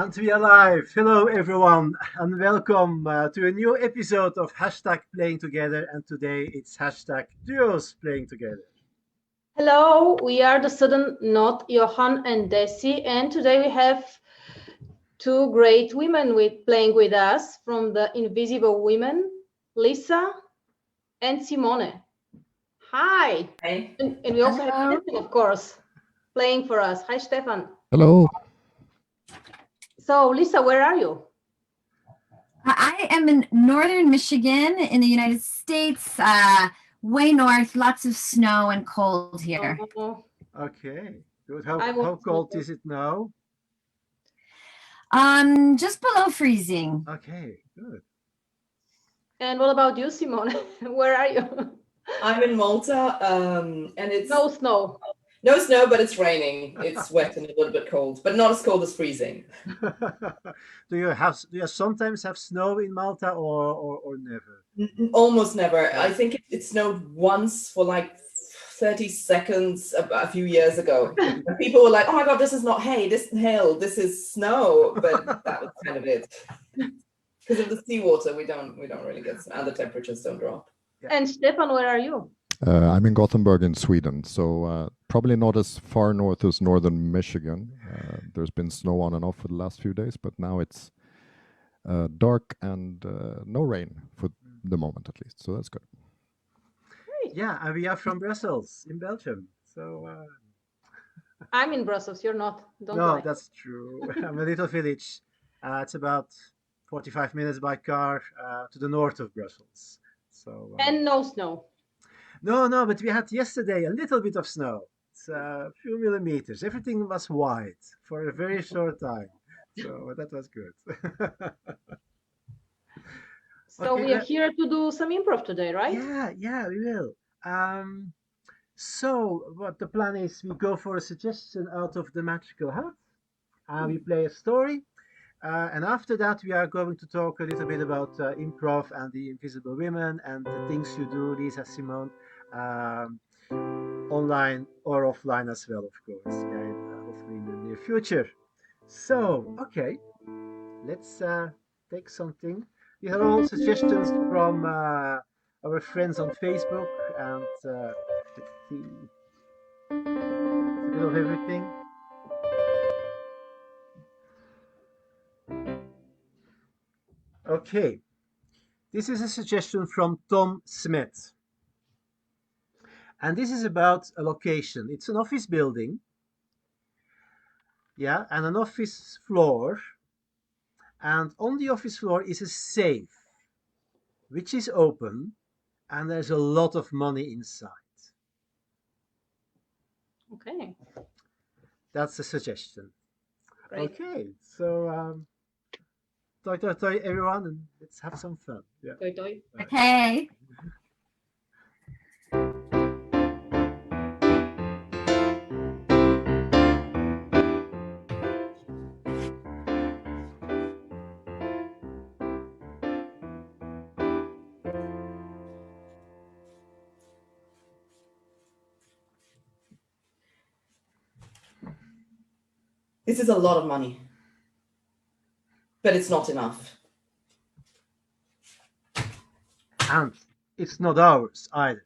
And we are live. Hello, everyone, and welcome to a new episode of Hashtag Playing Together. And today it's Hashtag Duos Playing Together. Hello, we are the sudden not Johan and Desi, and today we have two great women playing with us from the Invisible Women, Lisa and Simone. Hi. Hey. And we also have Stefan, of course, playing for us. Hi, Stefan. Hello. So, Lisa, where are you? I am in northern Michigan in the United States, way north, lots of snow and cold here. Okay, good. How cold is it now? Just below freezing. Okay, good. And what about you, Simone? Where are you? I'm in Malta, and it's no snow. No snow, but it's raining. It's wet and a little bit cold, but not as cold as freezing. Do you sometimes have snow in Malta or never? Almost never. I think it snowed once for like 30 seconds a few years ago. And people were like, "Oh my God, this is not hail. This is snow." But that was kind of it. Because of the seawater, we don't really get snow, and the temperatures don't drop. Yeah. And Stefan, where are you? I'm in Gothenburg in Sweden, so probably not as far north as northern Michigan. There's been snow on and off for the last few days, but now it's dark and no rain for the moment, at least. So that's good. Great. Yeah, and we are from Brussels in Belgium. So I'm in Brussels. You're not. Don't no, lie. That's true. I'm a little village. It's about 45 minutes by car to the north of Brussels. So and no snow. No, but we had yesterday a little bit of snow. It's a few millimeters. Everything was white for a very short time. So that was good. So okay, we are here to do some improv today, right? Yeah, we will. So what the plan is, we go for a suggestion out of the magical hat. We play a story. And after that, we are going to talk a little bit about improv and the Invisible Women and the things you do, Lisa, Simone, online or offline as well, of course, and hopefully in the near future. So, okay, let's take something. We have all suggestions from our friends on Facebook, and let's see, it's a bit of everything. Okay, this is a suggestion from Tom Smith. And this is about a location. It's an office building. Yeah, and an office floor. And on the office floor is a safe, which is open, and there's a lot of money inside. Okay. That's a suggestion. Great. Okay, so toi, everyone, and let's have some fun. Yeah. Toi. Okay. This is a lot of money, but it's not enough. And it's not ours either.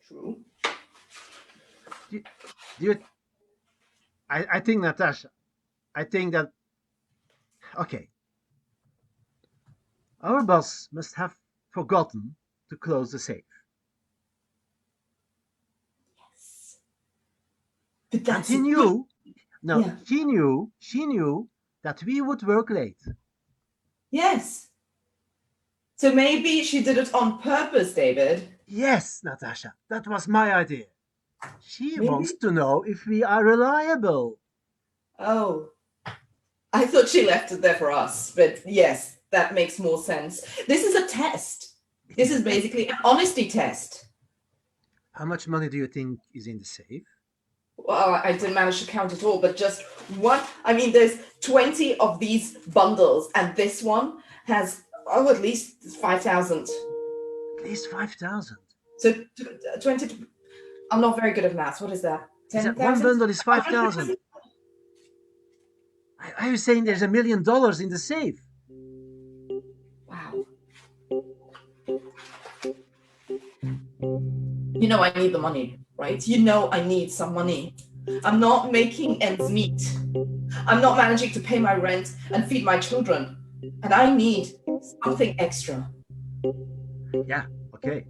True. I think, Natasha, I think that, okay, our boss must have forgotten to close the safe. Yes. But that's And he knew, Yeah. she knew that we would work late. Yes. So maybe she did it on purpose, David. Yes, Natasha, that was my idea. She Maybe? wants to know if we are reliable. Oh, I thought she left it there for us, but yes, that makes more sense. This is a test. This is basically an honesty test. How much money do you think is in the safe? Well, I didn't manage to count it all, but just one. I mean, there's 20 of these bundles, and this one has, at least 5,000. At least 5,000. So 20, I'm not very good at maths. What is that? Is that 10,000? one bundle is 5,000? Are you saying there's $1 million in the safe? Wow. You know I need the money, right? You know I need some money. I'm not making ends meet. I'm not managing to pay my rent and feed my children. And I need something extra. Yeah, okay.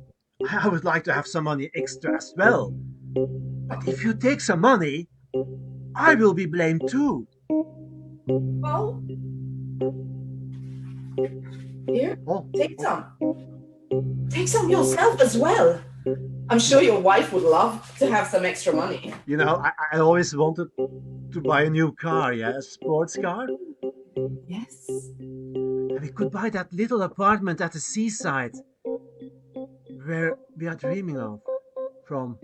I would like to have some money extra as well. But if you take some money, I will be blamed too. Well, here, Oh, take some. Take some yourself as well. I'm sure your wife would love to have some extra money. you know, I always wanted to buy a new car, yeah, a sports car. Yes. And we could buy that little apartment at the seaside where we are dreaming of from.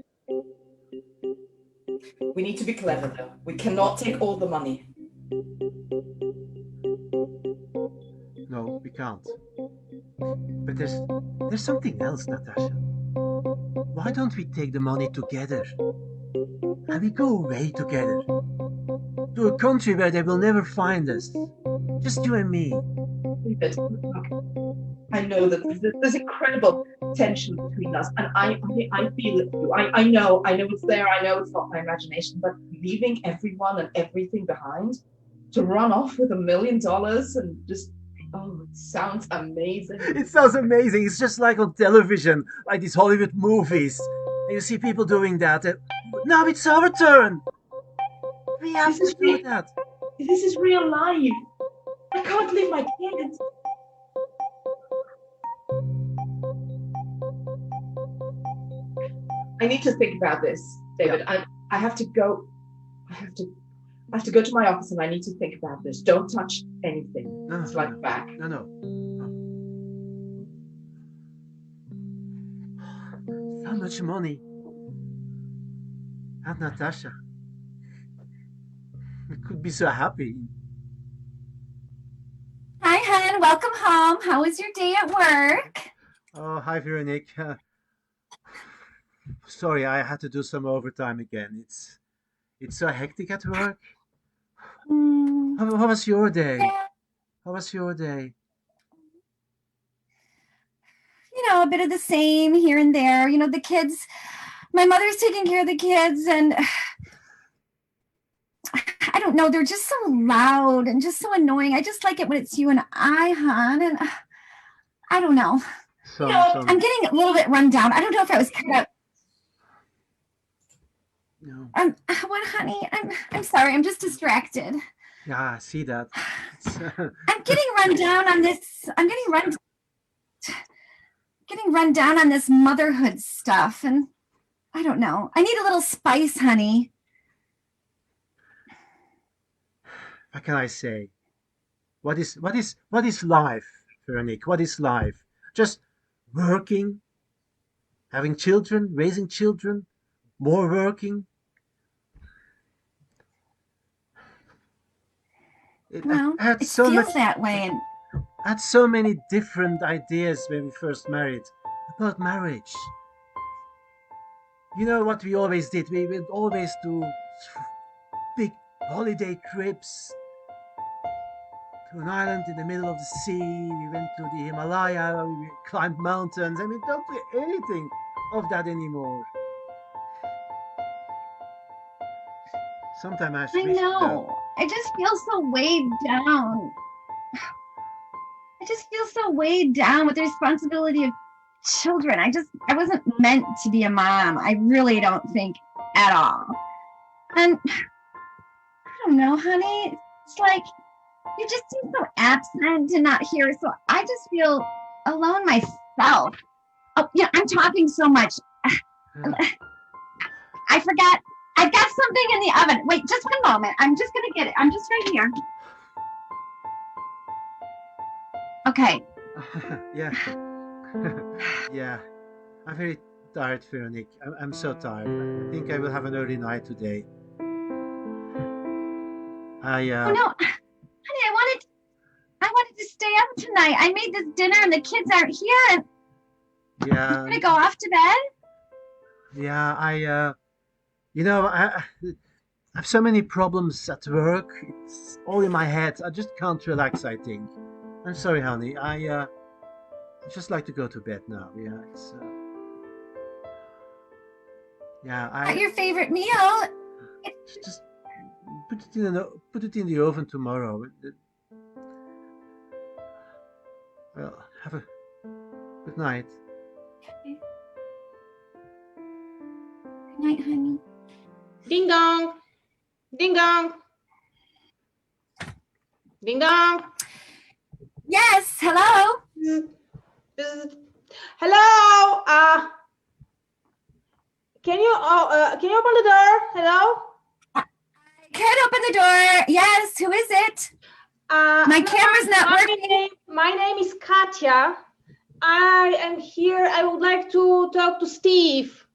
We need to be clever though. We cannot take all the money. No, we can't. But there's something else, Natasha. Why don't we take the money together? And we go away together. To a country where they will never find us. Just you and me. David, I know that there's incredible tension between us, and I feel it too. I know it's there. I know it's not my imagination, but leaving everyone and everything behind to run off with $1 million and just, oh, it sounds amazing. It sounds amazing. It's just like on television, like these Hollywood movies. And you see people doing that. And now it's our turn. We have to do that. This is real life. I can't leave my kids. I need to think about this, David. Yeah. I have to go. I have to go to my office and I need to think about this. Don't touch anything. No, It's like back. No. So much money. And Natasha. We could be so happy. Hi, hon. Welcome home. How was your day at work? Oh, hi, Veronique. Sorry, I had to do some overtime again. It's so hectic at work. Mm, How was your day? yeah, How was your day? a bit of the same here and there. The kids, my mother's taking care of the kids, and I don't know, they're just so loud and just so annoying. I just like it when it's you and I, hon, and I don't know. I'm getting a little bit run down. I don't know if I was cut out. No. What, honey? I'm sorry. I'm just distracted. Yeah, I see that. I'm getting run down on this. I'm getting run down on this motherhood stuff, and I don't know. I need a little spice, honey. What can I say? What is life, Veronique? What is life? Just working, having children, raising children, more working. Well, I had it so feels much, that way, and I had so many different ideas when we first married about marriage. You know what we always did? We would always do big holiday trips to an island in the middle of the sea. We went to the Himalaya. We climbed mountains. I mean, don't do anything of that anymore. Sometimes I I wish know. I just feel so weighed down. I just feel so weighed down with the responsibility of children. I wasn't meant to be a mom. I really don't think at all. And I don't know, honey. It's like you just seem so absent and not here. So I just feel alone myself. Oh, yeah, I'm talking so much. I forgot. I've got something in the oven. Wait, just one moment. I'm just going to get it. I'm just right here. Okay. Yeah. Yeah. I'm very tired, Veronique. I'm so tired. I think I will have an early night today. Oh no, honey, I wanted to stay up tonight. I made this dinner and the kids aren't here, and Yeah. I'm gonna go off to bed. Yeah, You know, I have so many problems at work. It's all in my head. I just can't relax, I think. I'm sorry, honey. I just like to go to bed now. Yeah, it's yeah. Not I your favorite meal. just put it in the oven tomorrow. Well, have a good night. Good night, honey. Ding dong. Ding dong. Ding dong. Yes, hello. Hello. Can you open the door? Hello. I can't open the door. Yes, who is it? My camera's not working. My name is Katia. I am here. I would like to talk to Steve.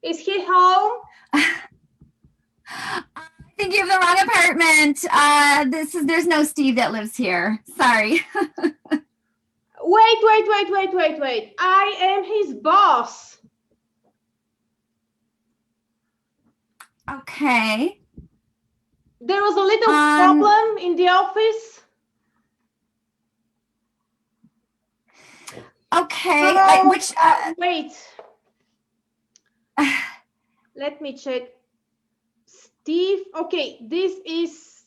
Is he home? I think you have the wrong apartment. There's no Steve that lives here. Sorry. Wait. I am his boss. Okay. There was a little problem in the office. Okay. Wait. Let me check. Steve. Okay, this is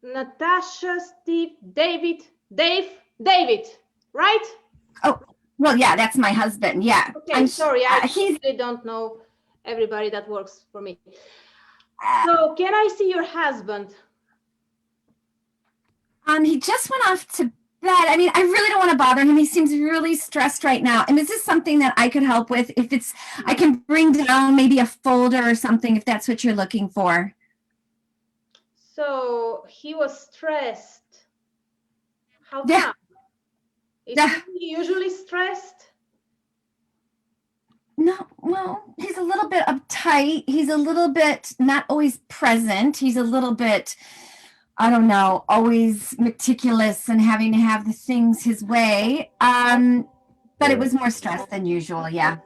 Natasha, Steve, David, David, right? Oh, well, yeah, that's my husband. Yeah. Okay, I'm sorry. I he's really don't know everybody that works for me. So, can I see your husband? he just went off to bed. I mean, I really don't want to bother him. He seems really stressed right now. And is this something that I could help with? If it's, I can bring down maybe a folder or something if that's what you're looking for. So he was stressed. How Yeah. come? Is Yeah. he usually stressed? No, well, he's a little bit uptight. He's a little bit not always present. He's a little bit, I don't know, always meticulous and having to have the things his way. But it was more stress than usual, yeah.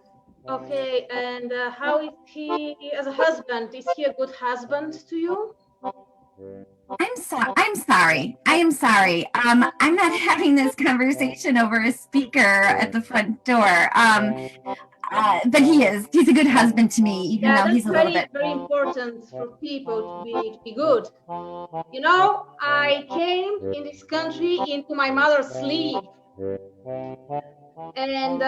Okay, and how is he as a husband? Is he a good husband to you? I'm sorry. I am sorry. I'm not having this conversation over a speaker at the front door. But he's a good husband to me, even though he's a little bit. Very important for people to be good. You know, I came in this country into my mother's sleep, and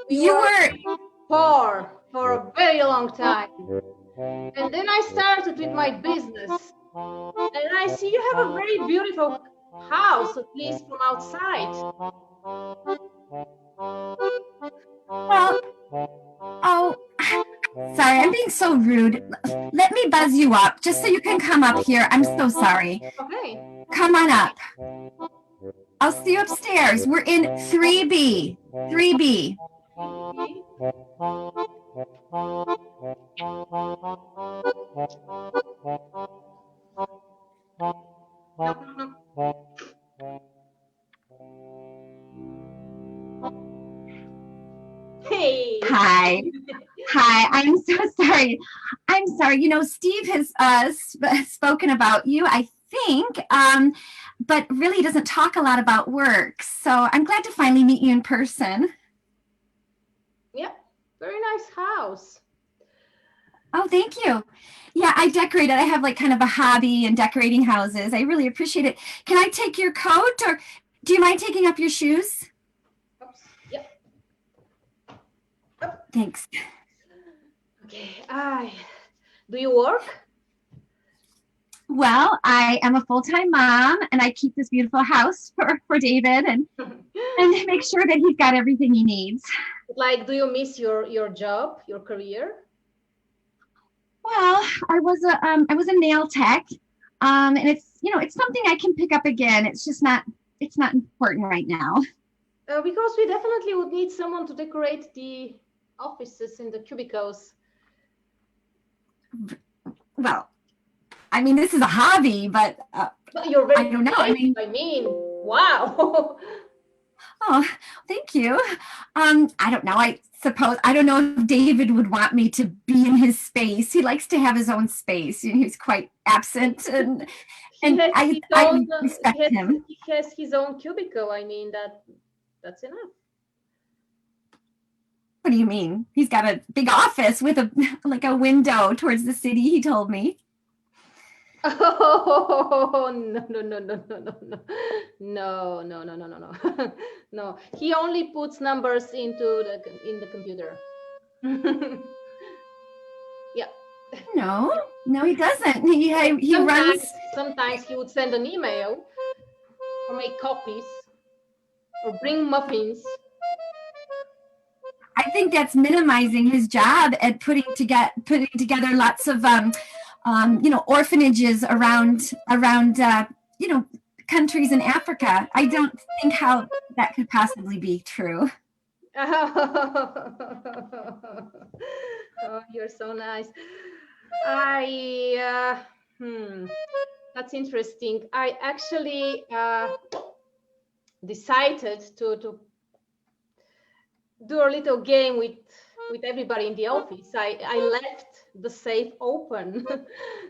you were poor for a very long time. And then I started with my business, and I see you have a very beautiful house, at least from outside. Well, oh, sorry, I'm being so rude. Let me buzz you up just so you can come up here. I'm so sorry. Okay. Come on up. I'll see you upstairs. We're in 3B. 3B. Hey. Hi. I'm so sorry. I'm sorry. You know, Steve has spoken about you, I think, but really doesn't talk a lot about work. So I'm glad to finally meet you in person. Yeah, very nice house. Oh, thank you. Yeah, I decorated. I have like kind of a hobby in decorating houses. I really appreciate it. Can I take your coat, or do you mind taking up your shoes? Oops. Yep. Thanks. Okay. Do you work? Well, I am a full-time mom, and I keep this beautiful house for David and make sure that he's got everything he needs. Like, do you miss your job, your career? Well, I was a nail tech, and it's something I can pick up again. It's just not important right now. Because we definitely would need someone to decorate the offices in the cubicles. Well, I mean, this is a hobby, but you're very I don't know. I mean, wow. Oh, thank you. I don't know. I suppose I don't know if David would want me to be in his space. He likes to have his own space. He's quite absent, and I respect him. He has his own cubicle. I mean that's enough. What do you mean? He's got a big office with a window towards the city. He told me. Oh no. No. He only puts numbers in the computer. Yeah. No, he doesn't. He runs. Sometimes he would send an email or make copies or bring muffins. I think that's minimizing his job at putting together lots of orphanages around countries in Africa. I don't think how that could possibly be true. Oh, you're so nice. That's interesting. I actually decided to do a little game with everybody in the office. I left the safe open,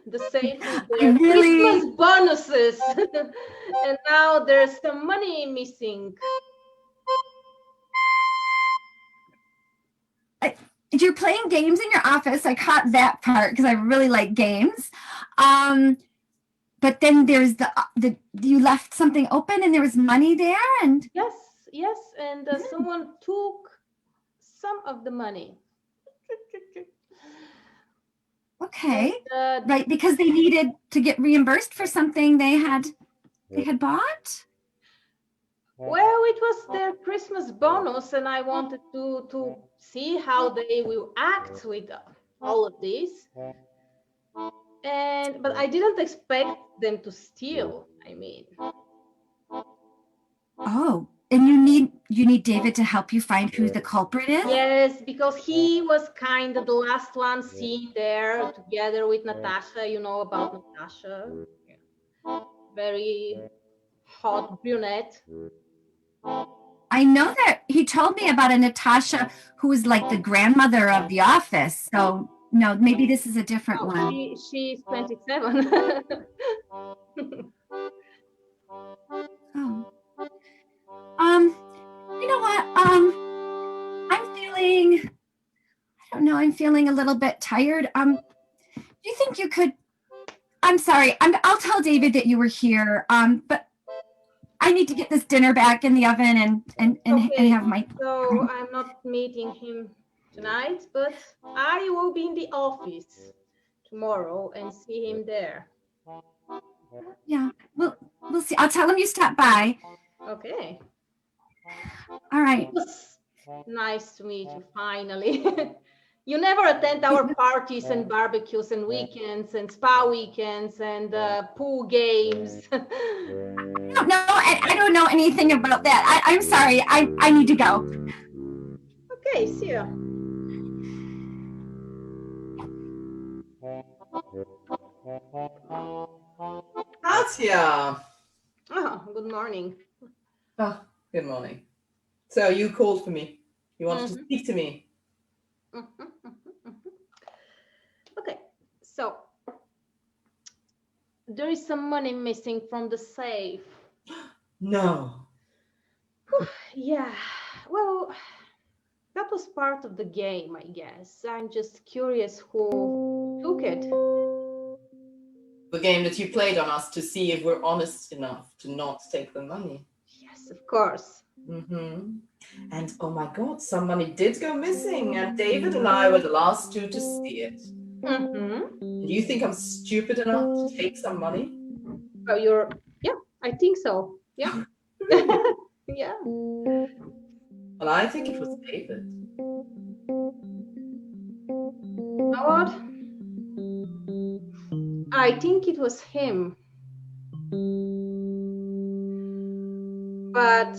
the safe with their Christmas bonuses, and now there's some money missing. You're playing games in your office. I caught that part because I really like games. But then there's the you left something open and there was money there, and yes, and someone took some of the money. Okay, and, right, because they needed to get reimbursed for something they had bought. Well, it was their Christmas bonus, and I wanted to see how they will act with all of this. But I didn't expect them to steal. I mean. Oh, and you need David to help you find who the culprit is? Yes, because he was kind of the last one seen there together with Natasha. You know about Natasha. Very hot brunette. I know that he told me about a Natasha who was like the grandmother of the office. So no, maybe this is a different one. She's 27. Oh. You know what? I'm feeling a little bit tired. Do you think you could? I'm sorry. I'll tell David that you were here. But I need to get this dinner back in the oven and have my. So I'm not meeting him tonight, but I will be in the office tomorrow and see him there. Yeah, we'll see. I'll tell him you stopped by. Okay. All right. Nice to meet you finally. You never attend our parties and barbecues and weekends and spa weekends and pool games. No, I don't know anything about that. I'm sorry. I need to go. Okay, see you. Katia. Oh, good morning. Oh, good morning. So you called for me. You wanted to speak to me. Okay, so there is some money missing from the safe. No. Yeah, well, that was part of the game, I guess. I'm just curious who took it. The game that you played on us to see if we're honest enough to not take the money. Yes, of course. And oh my God, some money did go missing, and David and I were the last two to see it. Do you think I'm stupid enough to take some money? Oh, yeah, I think so. Yeah. Yeah. Well, I think it was David. You know what? I think it was him. But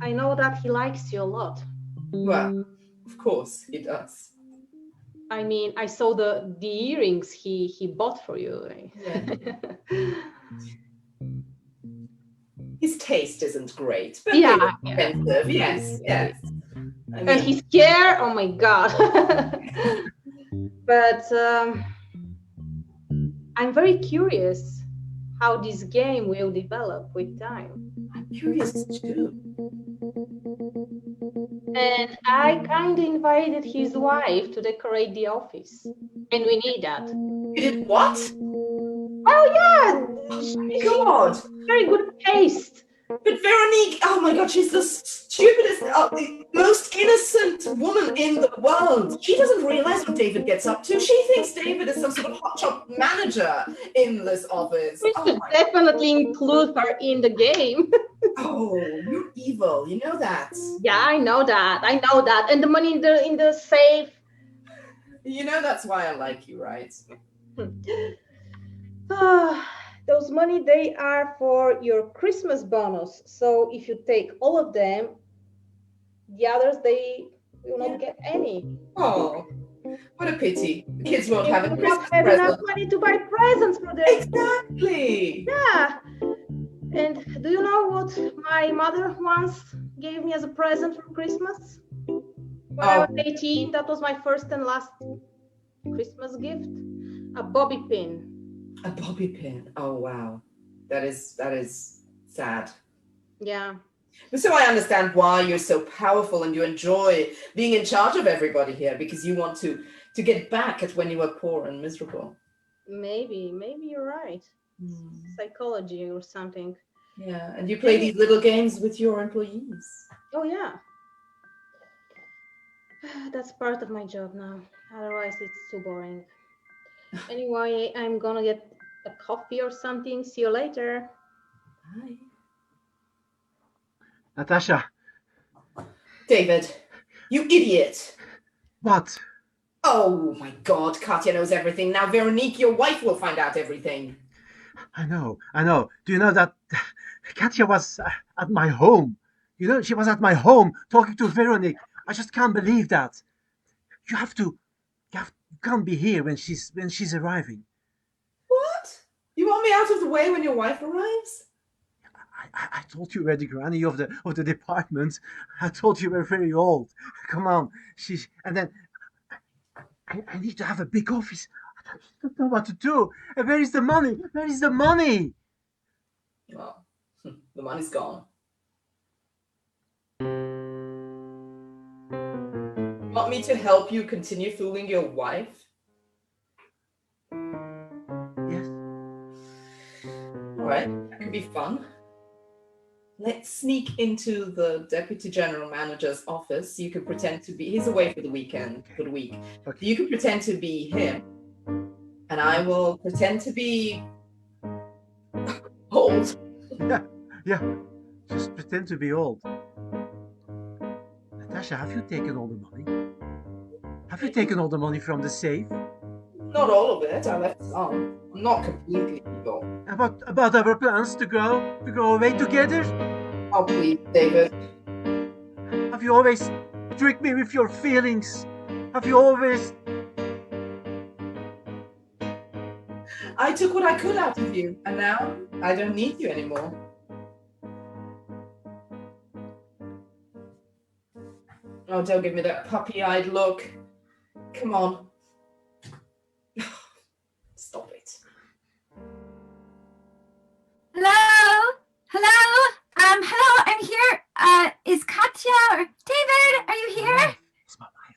I know that he likes you a lot. Well, of course he does. I mean, I saw the earrings he bought for you. Yeah. his taste isn't great, but Yeah, expensive. Yes, yes. I And mean, he's scared. Oh my god. But I'm very curious how this game will develop with time. I'm curious too. And I kind of invited his wife to decorate the office. And we need that. You did what? Oh yeah, God. very good taste. But Veronique, oh my God, she's the stupidest, the most innocent woman in the world. She doesn't realize what David gets up to. She thinks David is some sort of hotshot manager in this office. We Oh should my definitely include her in the game. Oh, you're evil. You know that. Yeah, I know that. I know that. And the money in the safe. You know that's why I like you, right? Those money, they are for your Christmas bonus. So if you take all of them, the others, they will not get any. Oh, what a pity. The kids won't You have a will Christmas not have enough present. money to buy presents for them. Exactly. Yeah. And do you know what my mother once gave me as a present for Christmas? When I was 18, that was my first and last Christmas gift. A bobby pin. A bobby pin. Oh wow, that is sad. Yeah. So I understand why you're so powerful and you enjoy being in charge of everybody here, because you want to get back at when you were poor and miserable. Maybe you're right. Psychology or something. Yeah, and you play these little games with your employees. Oh yeah. That's part of my job now. Otherwise, it's too boring. Anyway, I'm gonna get a coffee or something. See you later. Bye. Natasja. David, you idiot. What? Oh my God, Katia knows everything. Now Veronique, your wife, will find out everything. I know. Do you know that Katia was at my home? You know, she was at my home talking to Veronique. I just can't believe that. You can't be here when she's arriving. What? You want me out of the way when your wife arrives? I told you you were the granny of the department. I told you you were very old. Come on, and then I need to have a big office. I don't know what to do. And where is the money? Where is the money? Well, the money's gone. You want me to help you continue fooling your wife? Yes. All right, that could be fun. Let's sneak into the deputy general manager's office. You could pretend to be, he's away for the weekend, for the week. Okay. You could pretend to be him, and I will pretend to be old. Yeah. Just pretend to be old. Natasja, have you taken all the money? Have you taken all the money from the safe? Not all of it. I left some. I'm not completely evil. About our plans to go away together? Oh, please, David. Have you always tricked me with your feelings? Have you always... I took what I could out of you, and now I don't need you anymore. Oh, don't give me that puppy-eyed look. Come on. Stop it. Hello? Hello, I'm here. Is Katia or David, are you here? It's my wife.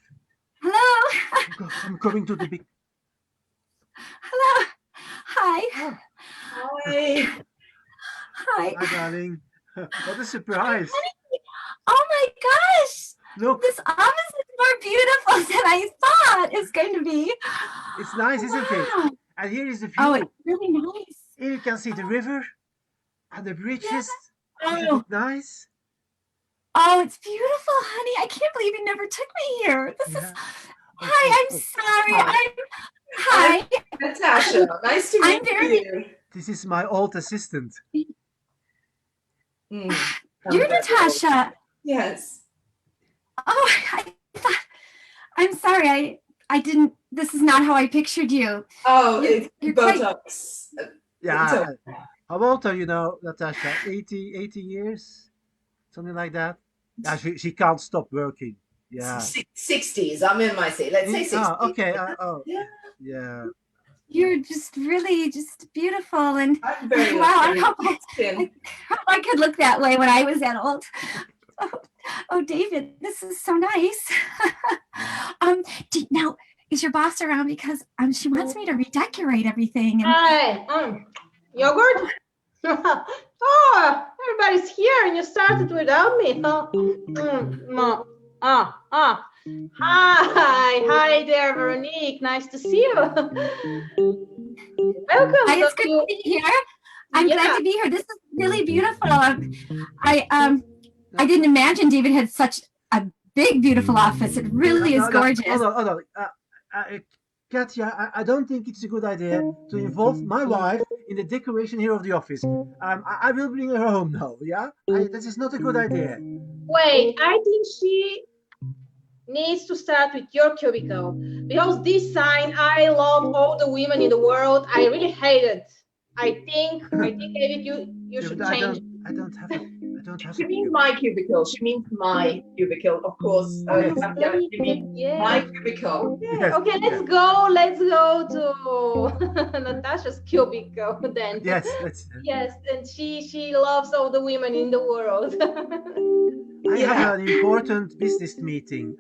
Hello? I'm going to the big... Hello? Hi. Hi. Hi. Hi, darling. What a surprise. Oh my gosh! Look, This office is more beautiful than I thought it's going to be. it's nice, isn't it? Wow. And here is the view. Oh, it's really nice. Here you can see the river and the bridges. Isn't Oh, it nice? oh, it's beautiful, honey. I can't believe you never took me here. This is. Yeah. Hi, I'm sorry. Hi. Hi. Natasja, nice to I'm meet very- you. This is my old assistant. Mm. You're Natasja. Yes. Oh, I thought. I'm sorry. I didn't. This is not how I pictured you. Oh, You're it's quite- Botox. Yeah, How old are you now, Natasha? 80 years? Something like that? Yeah, she can't stop working. Yeah. 60s. I'm in my seat. Let's say 60s. Okay. Oh, Yeah. yeah. You're just really just beautiful, and I'm very wow, I very hope thin. I could look that way when I was that old. Oh, David, this is so nice. Now, is your boss around? Because she wants me to redecorate everything. And Hi, yogurt? Oh, everybody's here and you started without me. Hi there, Veronique. Nice to see you. Welcome. Hi, it's good to be here. I'm glad to be here. This is really beautiful. I didn't imagine David had such a big, beautiful office. It really is gorgeous. Hold on. Katia, I don't think it's a good idea to involve my wife in the decoration here of the office. I will bring her home now, yeah? This is not a good idea. Wait, I think she needs to start with your cubicle. Because this sign, I love all the women in the world, I really hate it. I think David, you should change. I don't have She means my cubicle. She means my cubicle, of course. She means my cubicle. Yeah. Okay, let's go to Natasha's cubicle then. Yes, yes, and she loves all the women in the world. I have an important business meeting.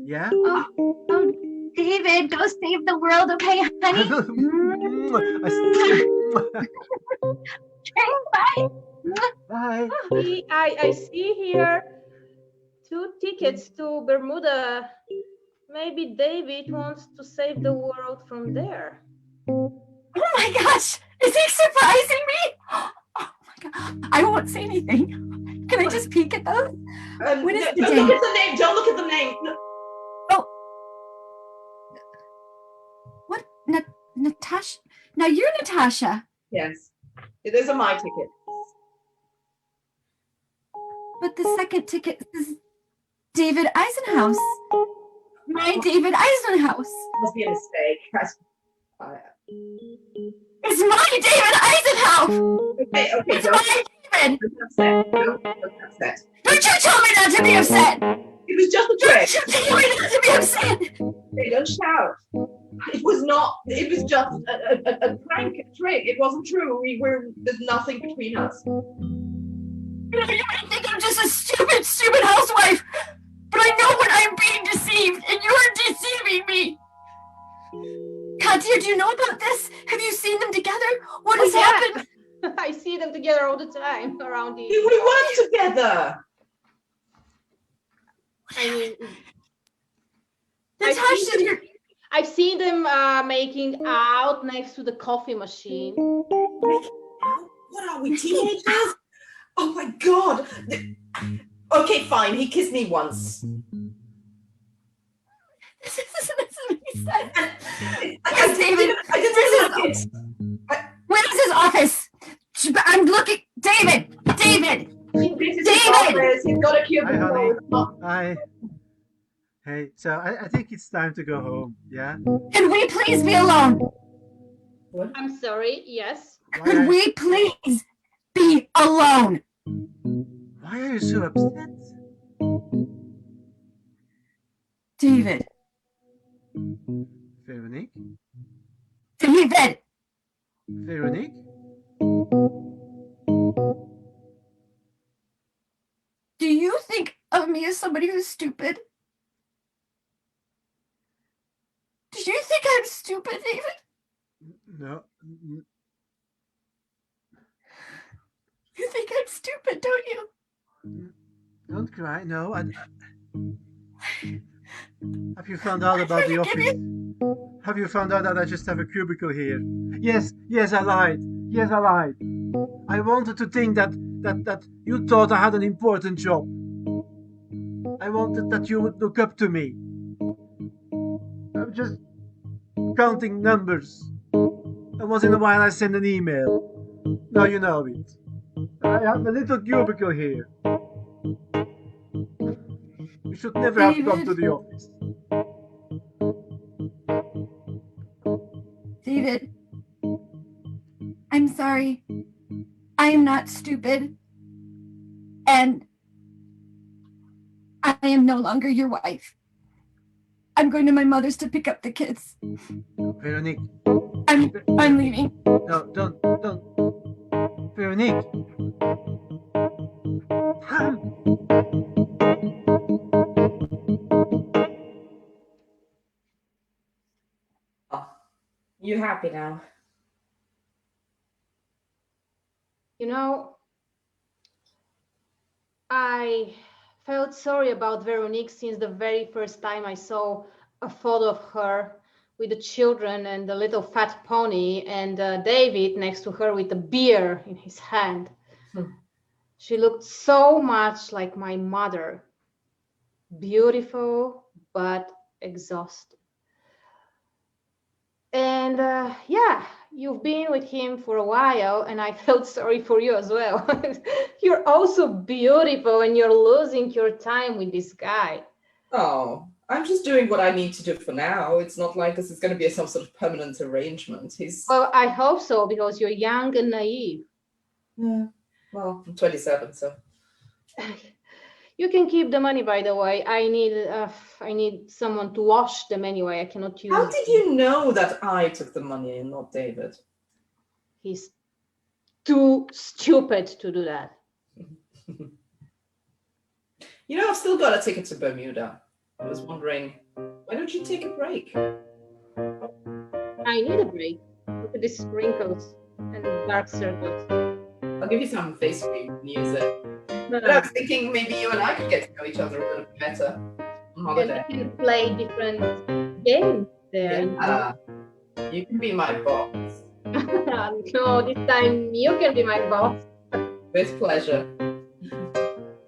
Yeah. Oh, David, go save the world, okay, honey? Okay, bye. Bye. I see here 2 tickets to Bermuda. Maybe David wants to save the world from there. Oh my gosh, is he surprising me? Oh my god, I won't say anything. Can I just peek at those? What is the don't date? look at the name. Don't look at the name. No. Oh. What? Natasha? Now you're Natasha. Yes. Those are my tickets. But the second ticket is David Eisenhouse. My David Eisenhouse. Must be a mistake. It's my David Eisenhouse. Okay. It's my David. Don't be upset. Don't you tell me not to be upset. It was just a trick. Don't you tell me not to be upset. Hey, don't shout. It was not. It was just a prank trick. It wasn't true. There's nothing between us. You might think I'm just a stupid housewife, but I know when I'm being deceived, and you're deceiving me. Katia, do you know about this? Have you seen them together? What has happened? I see them together all the time around the. We weren't together. I mean, Natasha, I've seen them making out next to the coffee machine. What are we, teenagers? Oh my god. Okay, fine. He kissed me once. This doesn't make sense. Yes, David. I didn't like it. Where is his office? I'm looking. David. David. He's got a cubicle. Hi. Hey, so I think it's time to go home. Yeah. Can we please be alone? What? I'm sorry. Yes. Could we please be alone? Why are you so upset? David. Veronique? David. Veronique? Do you think of me as somebody who's stupid? Do you think I'm stupid, David? No. You think I'm stupid, don't you? Don't cry. No. Have you found out about the office? Have you found out that I just have a cubicle here? Yes, I lied. Yes, I lied. I wanted to think that you thought I had an important job. I wanted that you would look up to me. I'm just counting numbers. And once in a while I send an email. Now you know it. I have a little cubicle here. You should never have come to the office. David, I'm sorry. I am not stupid. And I am no longer your wife. I'm going to my mother's to pick up the kids. Veronique. I'm leaving. No, don't. Veronique. You happy now? You know, I felt sorry about Veronique since the very first time I saw a photo of her with the children and the little fat pony and David next to her with a beer in his hand. She looked so much like my mother. Beautiful, but exhausted. And yeah, you've been with him for a while, and I felt sorry for you as well. You're also beautiful, and you're losing your time with this guy. Oh, I'm just doing what I need to do for now. It's not like this is going to be some sort of permanent arrangement. Well, I hope so, because you're young and naive. Yeah. Well, I'm 27, so. You can keep the money, by the way. I need someone to wash them anyway. I cannot use. How did you know that I took the money and not David? He's too stupid to do that. You know, I've still got a ticket to Bermuda. I was wondering, why don't you take a break? I need a break. Look at these wrinkles and dark circles. I'll give you some face cream music. But I was thinking maybe you and I could get to know each other a little bit better on holiday. We can play different games there. Yeah. You can be my boss. No, this time you can be my boss. With pleasure.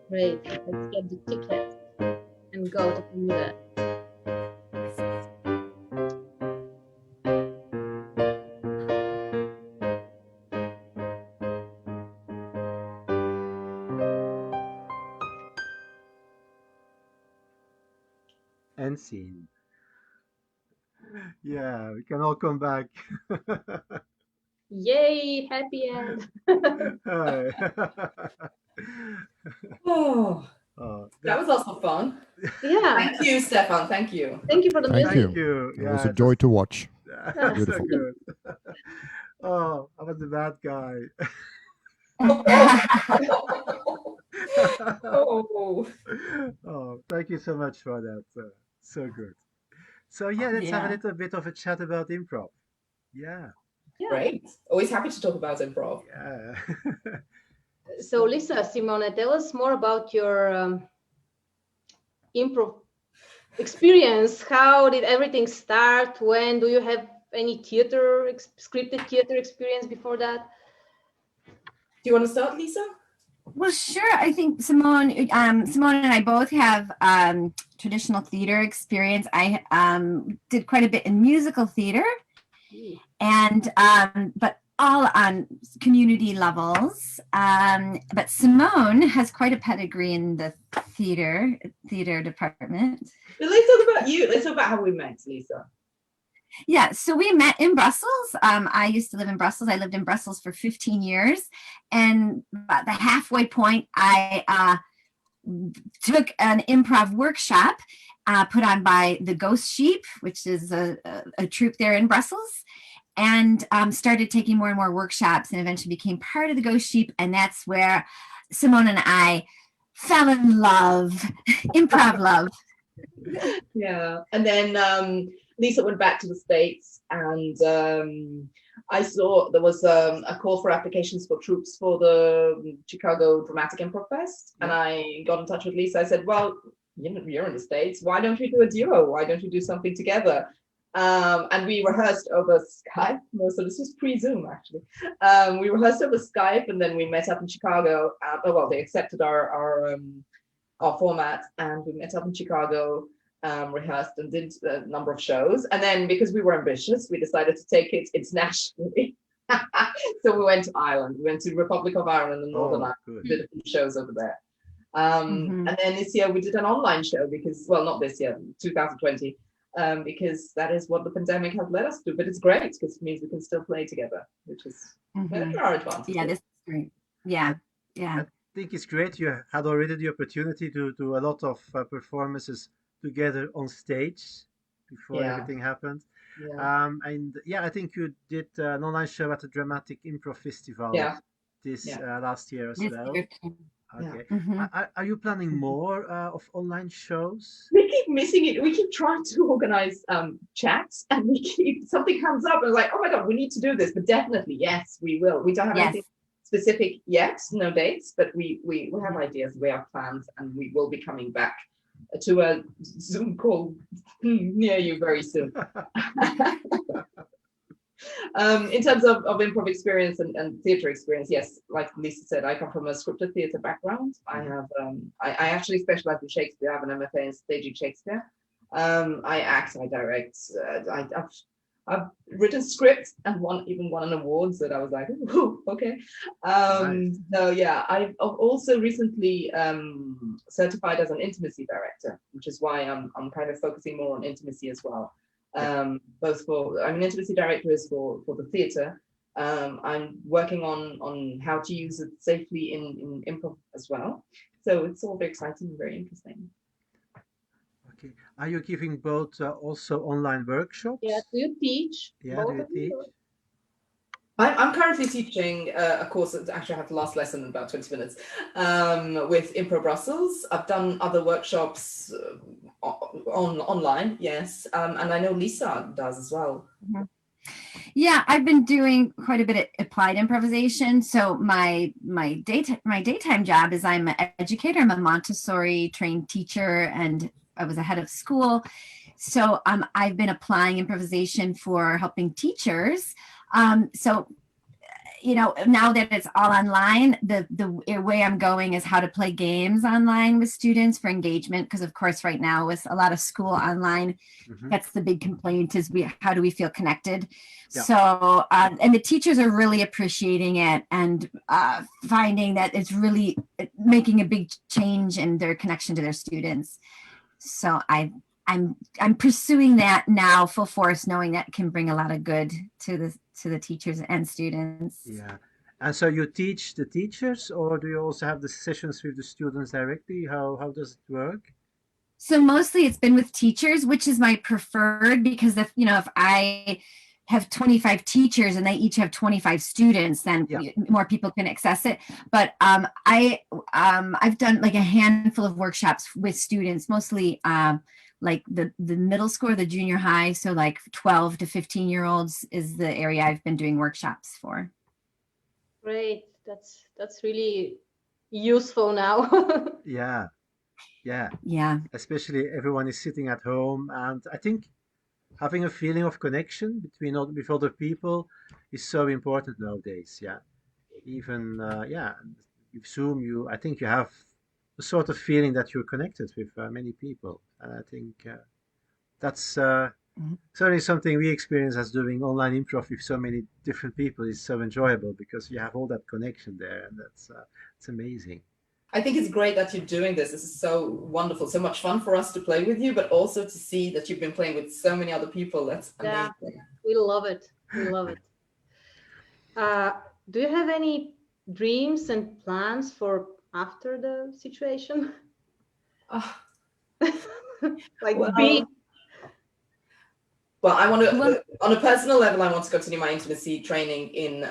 Great. Let's get the ticket and go to Bermuda. And scene. Yeah, we can all come back. Yay, happy end. Hi. Oh, that was also fun. Yeah. Thank you, Stefan. Thank you. Thank you for the Thank music. you. Thank you. It was Yeah, a joy to watch. so Beautiful. good. Oh, I was the bad guy. Oh. Oh, thank you so much for that. So good. So yeah, let's have a little bit of a chat about improv. Yeah. Great. Always happy to talk about improv. Yeah. So Lisa, Simone, tell us more about your improv experience. How did everything start? When do you have any scripted theater experience before that? Do you want to start, Lisa? Well, sure. I think Simone and I both have traditional theater experience. I did quite a bit in musical theater, and but all on community levels. But Simone has quite a pedigree in the theater department. But let's talk about you. Let's talk about how we met, Lisa. Yeah, so we met in Brussels. I used to live in Brussels. I lived in Brussels for 15 years. And at the halfway point, I took an improv workshop put on by the Ghost Sheep, which is a troupe there in Brussels, and started taking more and more workshops and eventually became part of the Ghost Sheep. And that's where Simone and I fell in love, improv love. Yeah. And then Lisa went back to the States, and I saw there was a call for applications for troops for the Chicago Dramatic Improv Fest. And I got in touch with Lisa. I said, well, you're in the States. Why don't we do a duo? Why don't we do something together? And we rehearsed over Skype. So this was pre-Zoom, actually. We rehearsed over Skype, and then we met up in Chicago. Well, they accepted our format, and we met up in Chicago. Rehearsed and did a number of shows, and then because we were ambitious, we decided to take it internationally. So we went to Ireland, we went to Republic of Ireland and Northern Ireland, did a few shows over there. And then this year we did an online show because, well, not this year, 2020, because that is what the pandemic has led us to. But it's great because it means we can still play together, which is our advantage. Yeah, this is great. Yeah. I think it's great. You had already the opportunity to do a lot of performances together on stage before Yeah. everything happened. Yeah. And yeah, I think you did an online show at the Dramatic Improv Festival Yeah. this Yeah. last year as This well. year too. Yeah. Okay. Mhm. Are you planning more of online shows? We keep missing it. We keep trying to organize chats, and we keep something comes up and it's like, oh my god, we need to do this. But definitely, yes, we will. We don't have Yes. anything specific yet, no dates, but we have ideas, we have plans, and we will be coming back to a Zoom call near you very soon. In terms of improv experience and theatre experience, yes, like Lisa said, I come from a scripted theatre background. I have I actually specialize in Shakespeare. I have an MFA in staging Shakespeare. I act, I direct. I've written scripts and even won an award. So that was like, ooh, okay. Nice. So yeah, I've also recently certified as an intimacy director, which is why I'm kind of focusing more on intimacy as well. Both I'm an intimacy director is for the theatre. I'm working on how to use it safely in improv as well. So it's all very exciting and very interesting. Okay. Are you giving both also online workshops? Yeah, do you teach? Yeah, both do you of you? teach? I'm currently teaching a course. Actually, I have the last lesson in about 20 minutes with Improv Brussels. I've done other workshops online, yes, and I know Lisa does as well. Mhm. Yeah, I've been doing quite a bit of applied improvisation. So my daytime job is I'm an educator. I'm a Montessori trained teacher, and I was a head of school. So I've been applying improvisation for helping teachers. So now that it's all online, the way I'm going is how to play games online with students for engagement. Because of course, right now with a lot of school online, that's the big complaint is how do we feel connected? Yeah. So, and the teachers are really appreciating it and finding that it's really making a big change in their connection to their students. So I'm pursuing that now full force, knowing that can bring a lot of good to the teachers and students. Yeah. And so you teach the teachers, or do you also have the sessions with the students directly? How does it work? So mostly it's been with teachers, which is my preferred, because if I have 25 teachers and they each have 25 students, then more people can access it. But I've done like a handful of workshops with students, mostly like the middle school or the junior high. So like 12 to 15-year-olds is the area I've been doing workshops for. Great. That's really useful now. Yeah. Yeah. Especially everyone is sitting at home, and I think having a feeling of connection with other people is so important nowadays. Yeah. Even with Zoom, I think you have a sort of feeling that you're connected with many people, and I think that's certainly something we experience as doing online improv with so many different people is so enjoyable because you have all that connection there, and it's amazing. I think it's great that you're doing this. This is so wonderful, so much fun for us to play with you, but also to see that you've been playing with so many other people. That's amazing. Yeah, we love it. We love it. Do you have any dreams and plans for after the situation? Like big. Well, I want to, on a personal level, I want to continue my intimacy training in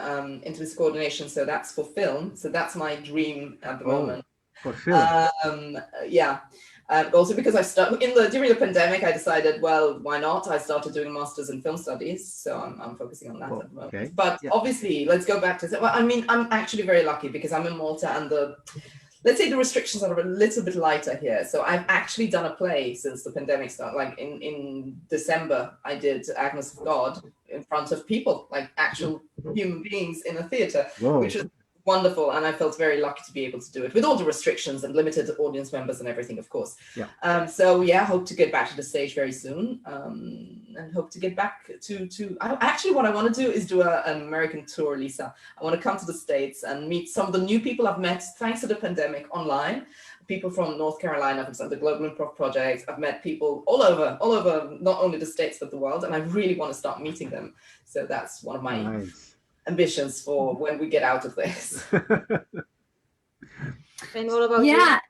intimacy coordination. So that's for film. So that's my dream at the moment. For film. Yeah. Also because during the pandemic, I decided, well, why not? I started doing a master's in film studies, so I'm focusing on that at the moment. Okay. But obviously, let's go back to that. Well, I mean, I'm actually very lucky because I'm in Malta, and let's say the restrictions are a little bit lighter here. So I've actually done a play since the pandemic started. Like in December, I did Agnes of God in front of people, like actual human beings in a theatre, which is wonderful. And I felt very lucky to be able to do it with all the restrictions and limited audience members and everything, of course. Yeah. So yeah, hope to get back to the stage very soon, and hope to get back to actually what I want to do is do an American tour, Lisa. I want to come to the States and meet some of the new people I've met thanks to the pandemic online. People from North Carolina, for example, the Global Improv Project. I've met people all over, not only the States, but the world. And I really want to start meeting them. So that's one of my ambitions for when we get out of this. And what about Yeah.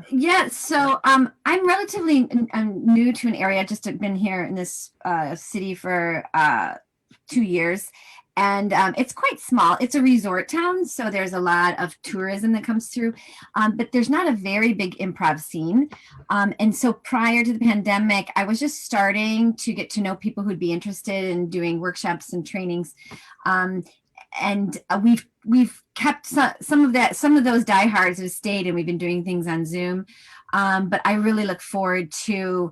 Yeah. So I'm relatively new to an area. Just been here in this city for 2 years, and it's quite small. It's a resort town, so there's a lot of tourism that comes through, but there's not a very big improv scene. And so prior to the pandemic, I was just starting to get to know people who'd be interested in doing workshops and trainings. And we've kept some of those diehards have stayed, and we've been doing things on Zoom. But I really look forward to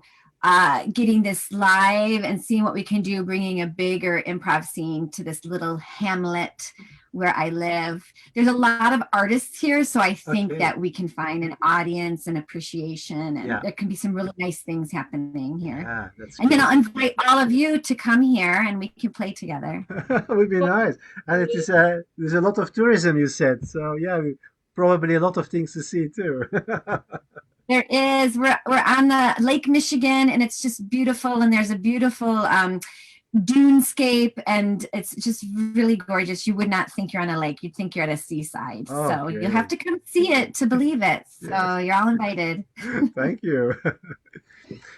getting this live and seeing what we can do, bringing a bigger improv scene to this little hamlet where I live. There's a lot of artists here, so I think that we can find an audience and appreciation, and there can be some really nice things happening here. Yeah, that's and great. then I'll invite all of you to come here and we can play together. It would be nice. And it is there's a lot of tourism, you said. So yeah, probably a lot of things to see too. There is. We're on the Lake Michigan, and it's just beautiful. And there's a beautiful dunescape, and it's just really gorgeous. You would not think you're on a lake. You'd think you're at a seaside. So you'll have to come see it to believe it. So you're all invited. Thank you.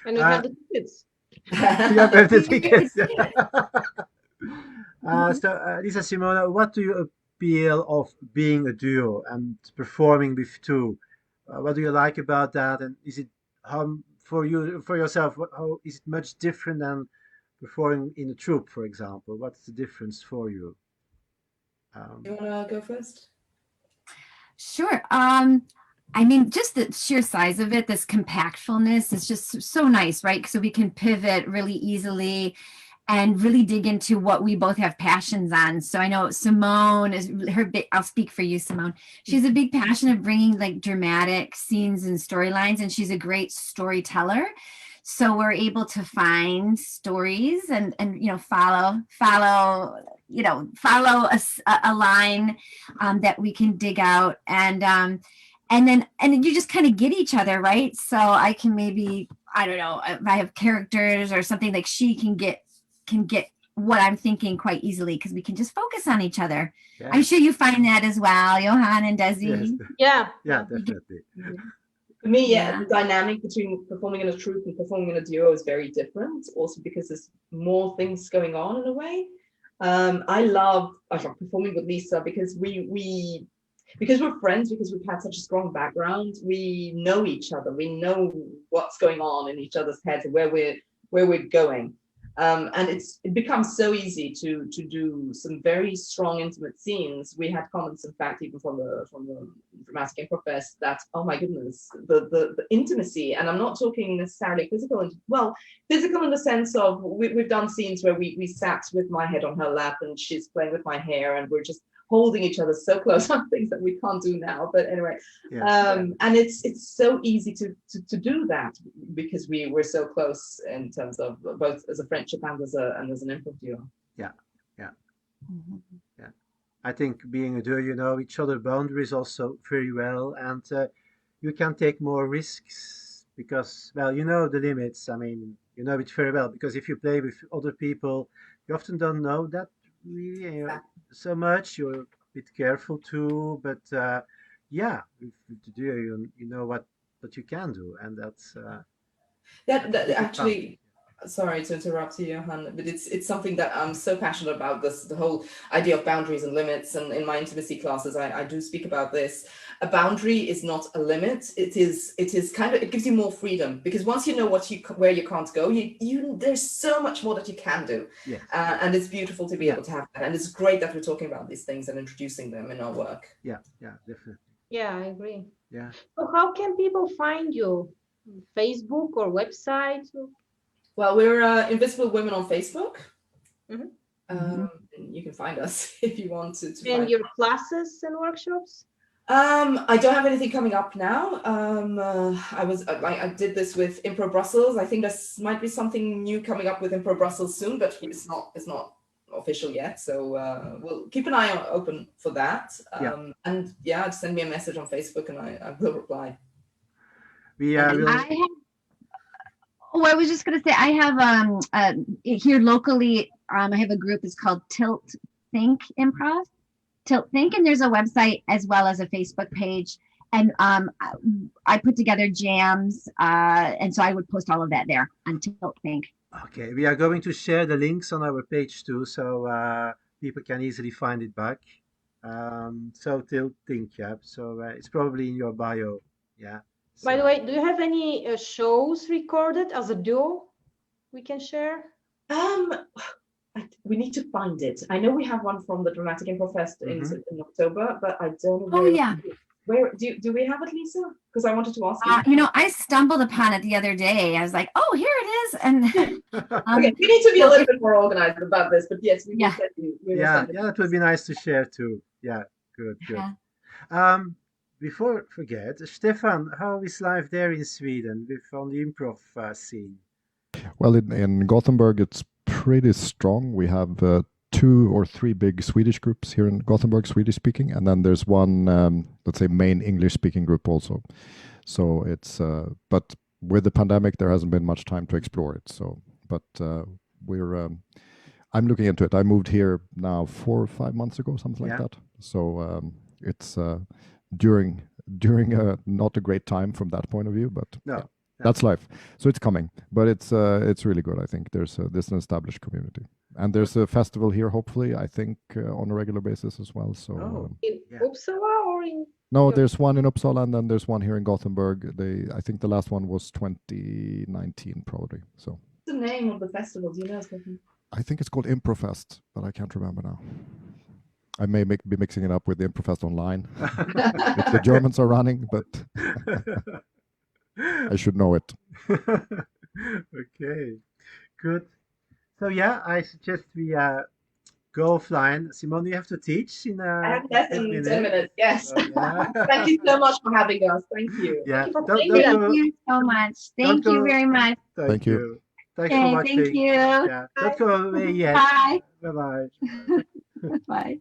And we have the tickets. You have the tickets. So, Lisa, Simone, what do you appeal of being a duo and performing with two? What do you like about that? And is it for yourself? How is it much different than performing in a troupe, for example? What's the difference for you? You want to go first? Sure. I mean, just the sheer size of it, this compactfulness is just so nice, right? So we can pivot really easily and really dig into what we both have passions on. So I know Simone is I'll speak for you, Simone. She's a big passion of bringing like dramatic scenes and storylines, and she's a great storyteller. So we're able to find stories and follow a line that we can dig out, and then you just kind of get each other, right? So I can maybe, I don't know, if I have characters or something, like she can get what I'm thinking quite easily, because we can just focus on each other. Yeah. I'm sure you find that as well, Johan and Desi. Yes. Yeah, definitely. For me, the dynamic between performing in a troupe and performing in a duo is very different, also because there's more things going on in a way. I love performing with Lisa because because we're friends, because we've had such a strong background, we know each other, we know what's going on in each other's heads, where we're going. And it becomes so easy to do some very strong, intimate scenes. We had comments, in fact, even from the Dramatic Improv Fest, that, oh my goodness, the intimacy, and I'm not talking necessarily physical, physical in the sense of we've done scenes where we sat with my head on her lap and she's playing with my hair, and we're just holding each other so close on things that we can't do now. But anyway, and it's so easy to do that because we're so close in terms of both as a friendship and as an improv duo. Yeah. I think being a duo, you know each other boundaries also very well, and you can take more risks because, well, you know the limits. I mean, you know it very well, because if you play with other people, you often don't know that really so much. You're a bit careful too, but with the duo, you know what you can do, and that's that actually. Sorry to interrupt you, Johan, but it's something that I'm so passionate about, the whole idea of boundaries and limits. And in my intimacy classes, I do speak about this. A boundary is not a limit. It is kind of, it gives you more freedom, because once you know where you can't go, there's so much more that you can do. Yes. And it's beautiful to be able to have that. And it's great that we're talking about these things and introducing them in our work. Yeah, definitely. Yeah, I agree. Yeah. So how can people find you? Facebook or website? Well, we're Invisible Women on Facebook. And you can find us if you want to. And your classes and workshops? I don't have anything coming up now. I did this with Improv Brussels. I think there might be something new coming up with Improv Brussels soon, but it's not official yet. So we'll keep an eye open for that. And just send me a message on Facebook and I will reply. I was just going to say, I have here locally, I have a group. It's called Tilt Think Improv. Tilt Think, and there's a website as well as a Facebook page. And I put together jams, and so I would post all of that there on Tilt Think. Okay, we are going to share the links on our page too, so people can easily find it back. So Tilt Think, yeah. So it's probably in your bio, yeah. By the So- way, do you have any shows recorded as a duo we can share? We need to find it. I know we have one from the Dramatic Improv Fest in October, but I don't know Oh where. yeah. Where do we have it, Lisa? Because I wanted to ask you. You know, I stumbled upon it the other day. I was like, oh, here it is. And Okay, we need to be a little bit more organized about this, but yes, we will Yeah. send you. We will yeah, send it. yeah, that would be nice to share too. Yeah, good, good. yeah. Before I forget, Stefan, how is life there in Sweden with on the improv scene? Well, in Gothenburg, it's pretty strong. We have 2 or 3 big Swedish groups here in Gothenburg, Swedish speaking, and then there's one, let's say, main English speaking group also. So it's, but with the pandemic, there hasn't been much time to explore it. So, but I'm looking into it. I moved here now 4 or 5 months ago, something like that. So it's during not a great time from that point of view, but No. that's life. So it's coming, but it's really good. I think there's an established community, and there's a festival here. Hopefully, I think on a regular basis as well. So In Yeah. Uppsala or in? no, Yeah. there's one in Uppsala, and then there's one here in Gothenburg. I think the last one was 2019, probably. So What's the name of the festival? Do you know, Stefan? I think it's called Improfest, but I can't remember now. I may be mixing it up with the Improfest online. If the Germans are running, but I should know it. Okay, good. So yeah, I suggest we go offline. Simone, you have to teach in I have less than 10 10 minutes. Yes. So, yeah. Thank you so much for having us. Thank you. Yeah, Thank you for don't- playing don't with us. go- Thank you so much. Thank Don't you go- very much. Thank you. Thanks for Okay, watching. thank you. Yeah, don't go away yet. Bye. Bye bye. Bye.